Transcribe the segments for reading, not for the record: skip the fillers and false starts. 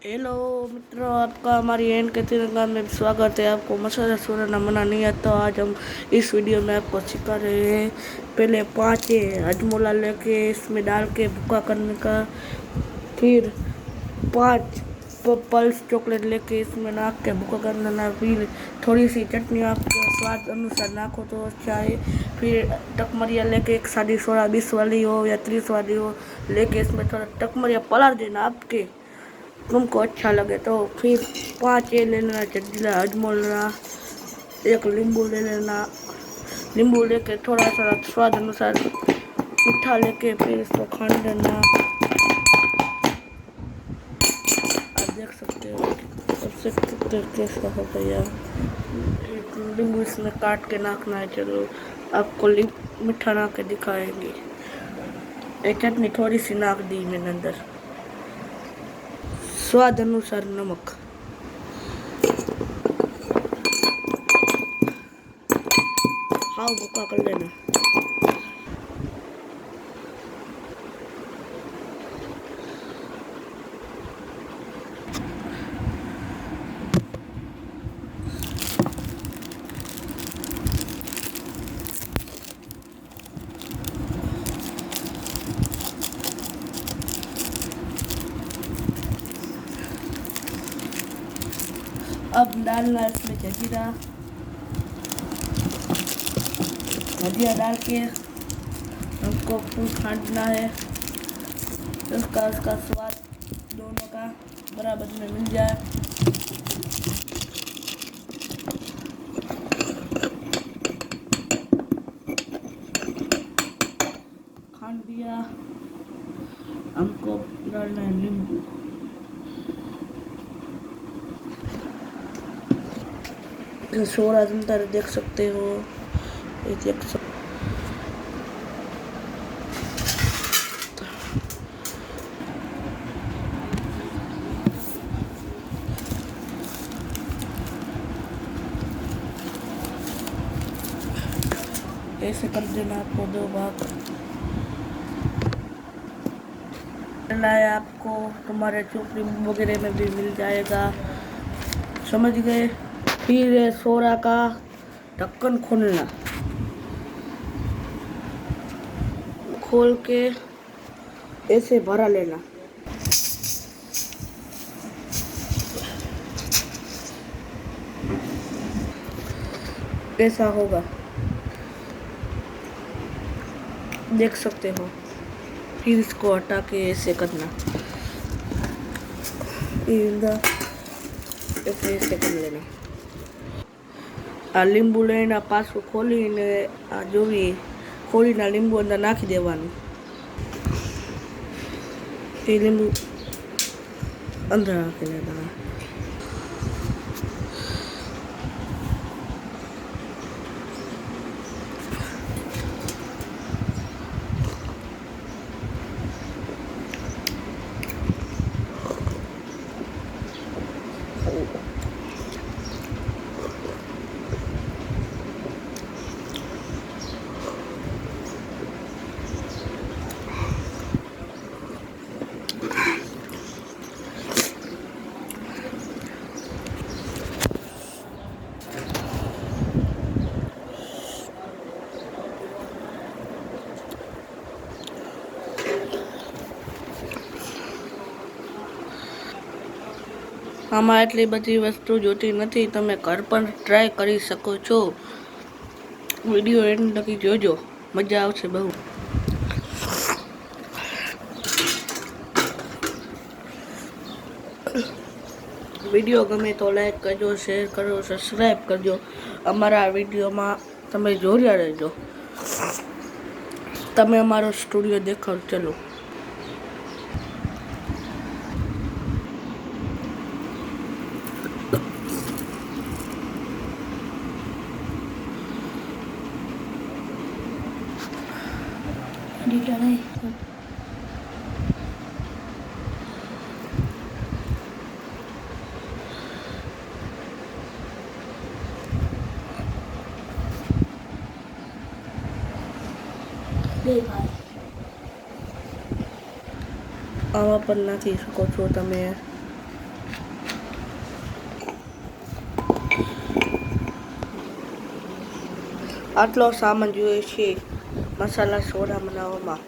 Hello मित्रों, आपका हमारी एन के तिरंगा में स्वागत है। आपको मसाला सूरना मना नहीं आता। आज हम इस वीडियो में आपको सिखा रहे हैं। पहले 5 हजमोला लेके इसमें डाल के भुक्का करने का, फिर 5 पल्स चॉकलेट लेके इसमें नाक के भुक्का कर लेना, फिर थोड़ी सी चटनी आपके स्वाद अनुसार नाखो तो अच्छा है। फिर टकमरिया लेके एक सादी सोडा 20 वाली हो या 30 वाली हो लेके इसमें थोड़ा टकमरिया पलट देना आपके तुमको अच्छा लगे तो। फिर 5 ये ले लेना चटनीला हजमोला, एक नींबू ले लेना। नींबू लेके थोड़ा सा स्वाद अनुसार मीठा लेके फिर इसको खान देना। आप देख सकते हो कैसा हो गया। नींबू इसमें काट के नाखना है। चलो आपको मीठा ना के दिखाएंगे। एक चटनी थोड़ी सी नाक दी मैंने अंदर, स्वाद अनुसार नमक। हाँ भुक्का कर लेना। अब डालना इसमें जजीरा, भजिया डाल के हमको फूल छांटना है। उसका स्वाद दोनों का बराबर में मिल जाए। खान दिया, हमको डालना है नींबू। सोडा अंदर देख सकते हो, ये देख सकते। ऐसे कर देना आपको 2 भाग। है आपको तुम्हारे चोपड़ी वगैरह में भी मिल जाएगा, समझ गए। फिर सोडा का ढक्कन खोलना, खोल के ऐसे भरा लेना। ऐसा होगा, देख सकते हो। फिर इसको हटा के ऐसे करना, ऐसे कर लेना। आ લીંબુ લઈને પાછું ખોલીને આ જોવી ખોલીને લીંબુ અંદર નાખી દેવાનું। એ લીંબુ અંદર નાખી દેવાના। આમાં એટલી બધી વસ્તુ જોતી નથી, તમે ઘર પર ટ્રાય કરી શકો છો। વિડીયો એન્ડ લગી જોજો, મજા આવશે બહુ। વિડીયો ગમે તો લાઈક કરજો, શેર કરજો, સબસ્ક્રાઈબ કરજો। અમારા વિડીયોમાં તમે જોડ્યા રહેજો। તમે અમારો સ્ટુડિયો દેખાવ। ચલો આવા પણ નાખી શકો છો તમે। આટલો સામાન જોઈએ છે મસાલા સોડા બનાવવામાં.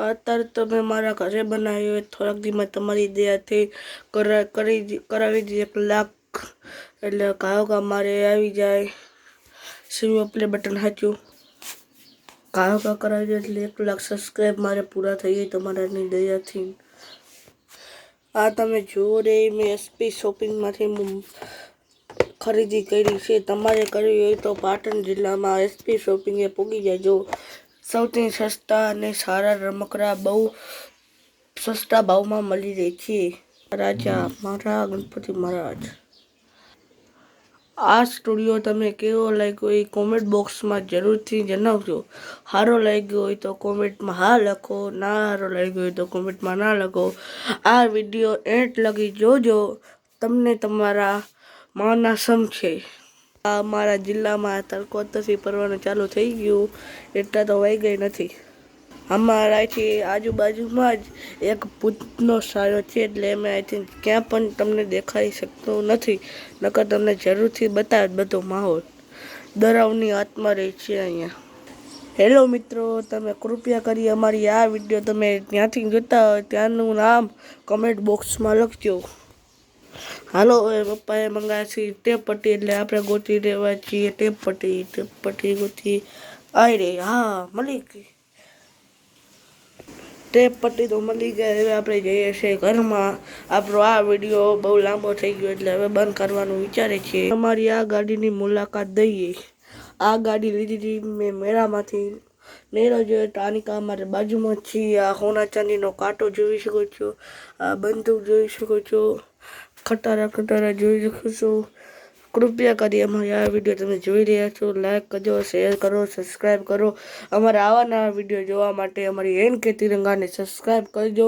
અત્યારે તો મેં મારા ઘરે બનાવ્યું થોડાક દીમાં તમારી દયાથી કરાવી દીધી 1 લાખ એટલે કાયો મારે આવી જાય સિમ પ્લે બટન હાચ્યું કાયો કરાવી દે એટલે 1 લાખ સબસ્ક્રાઈબ મારે પૂરા થઈ જાય તમારાની દયાથી. આ તમે જુઓ રે મેં એસપી શોપિંગમાંથી ખરીદી કરી છે. તમારે કરવી હોય તો પાટણ જિલ્લામાં એસપી શોપિંગે પૂગી જાય. સૌથી સસ્તા અને સારા રમકડા બહુ સસ્તા ભાવમાં મળી રહે છે. રાજા મારા ગણપતિ મહારાજ. આ સ્ટુડિયો તમે કેવો લાગ્યો એ કોમેન્ટ બોક્સમાં જરૂરથી જણાવજો. સારો લાગ્યો હોય તો કોમેન્ટમાં હા લખો, ના સારો લાગ્યો હોય તો કોમેન્ટમાં ના લખો. આ વિડીયો એન્ડ લગી જોજો, તમને તમારા માના સમશે. આ અમારા જિલ્લામાં તડકો તરફી પડવાનું ચાલુ થઈ ગયું, એટલા તો વહી ગઈ નથી. અમારાથી આજુબાજુમાં જ એક ભૂતનો સાયો છે, એટલે અમે અહીંથી ક્યાં પણ તમને દેખાઈ શકતું નથી, નકર તમને જરૂરથી બતાવે બધો માહોલ. ડરાવની આત્મા રહી છે અહીંયા. હેલો મિત્રો, તમે કૃપયા કરી અમારી આ વિડીયો તમે ત્યાંથી જોતા હોય ત્યાંનું નામ કમેન્ટ બોક્સમાં લખજો. હાલો હવે પપ્પાએ મંગાવ્યા છે ટેપ પટ્ટી, એટલે આપણે ગોતી રહેવા છીએ ટેપ પટ્ટી ગોતી આવી રહી. હા મળી ગઈ ટેપ પટ્ટી તો મળી ગઈ. હવે આપણે જઈએ છીએ ઘરમાં. આપણો આ વિડીયો બહુ લાંબો થઈ ગયો એટલે હવે બંધ કરવાનું વિચારે છીએ. અમારી આ ગાડીની મુલાકાત દઈએ. આ ગાડી લીધી હતી મેં મેળામાંથી. મેળો જોયો તો આની અમારે બાજુમાં જ છીએ. આ સોના ચાંદીનો કાંટો જોઈ શકો છો, આ બંદૂક જોઈ શકો છો, ખટારા જોઈ શકો છો. કૃપયા કરી અમારી આ વિડીયો તમે જોઈ રહ્યા છો લાઈક કરજો, શેર કરો, સબસ્ક્રાઈબ કરો. અમારા આવા નવા વિડીયો જોવા માટે અમારી NK તિરંગાને સબસ્ક્રાઈબ કરજો.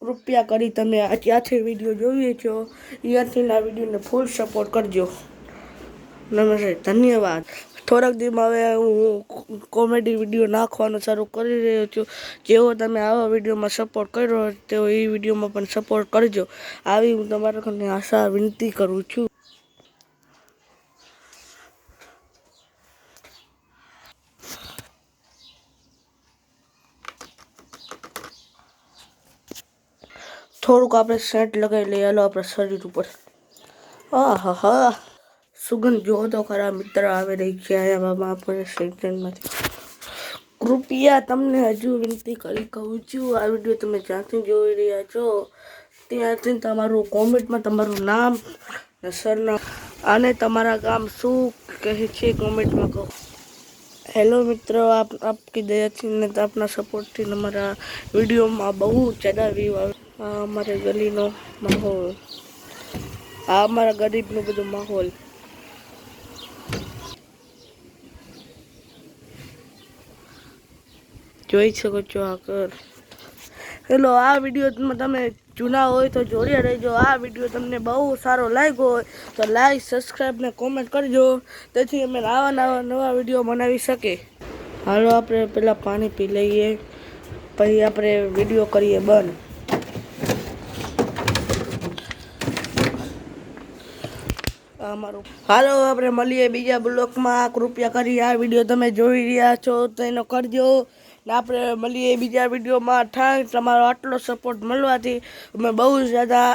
કૃપયા કરી તમે ક્યાંથી વિડીયો જોઈએ છો ત્યાંથી આ વિડીયોને ફૂલ સપોર્ટ કરજો. નમસ્તે, ધન્યવાદ. થોડાક દિવસમાં હવે હું કોમેડી વિડીયો નાખવાનું શરૂ કરી રહ્યો છું. જેવો તમે આવા વિડીયોમાં સપોર્ટ કર્યો તેવો એ વિડીયોમાં પણ સપોર્ટ કરજો, આવી હું તમારા આશા વિનંતી કરું છું. થોડુંક આપણે સેન્ટ લગાવી લઈએ હાલો આપણા શરીર ઉપર. હા હા સુગંધ જો તો ખરા મિત્ર આવી રહી છે અહીંયા બાબા આપણે સેન્ટરમાંથી. કૃપયા તમને હજુ વિનંતી કરી કહું છું, આ વિડીયો તમે જ્યાંથી જોઈ રહ્યા છો ત્યાંથી તમારું કોમેન્ટમાં તમારું નામ ને સરનામ અને તમારા ગામ શું કહે છે કોમેન્ટમાં કહો. હેલો મિત્રો, આપકી દયાથી ને આપના સપોર્ટથી અમારા વિડીયોમાં બહુ જ્યાદા વ્યૂ આવે. આ અમારે ગલીનો માહોલ, આ અમારા ગરીબનો બધો માહોલ. જોઈ શકો છો આ ઘર. હેલો, આ વિડીયો તમે જૂના હોય તો જોડ્યા રહેજો. આ વિડીયો તમને બહુ સારો લાગ્યો હોય તો લાઈક, સબસ્ક્રાઈબ ને કોમેન્ટ કરજો, તેથી અમે નવા વિડીયો બનાવી શકીએ. હાલો આપણે પહેલાં પાણી પી લઈએ, પછી આપણે વિડીયો કરીએ બંધ. હાલો આપણે મળીએ બીજા બ્લોકમાં. કૃપયા કરી આ વિડીયો તમે જોઈ રહ્યા છો તો એનો કરજો ને આપણે મળીએ બીજા વિડીયોમાં. થેન્ક્સ તમારો આટલો સપોર્ટ મળવાથી અમે બહુ જ્યાદા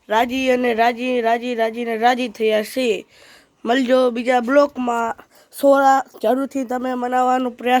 રાજી થયા છીએ. મળજો બીજા બ્લોકમાં. સોડા જરૂરથી તમે બનાવવાનો પ્રયાસ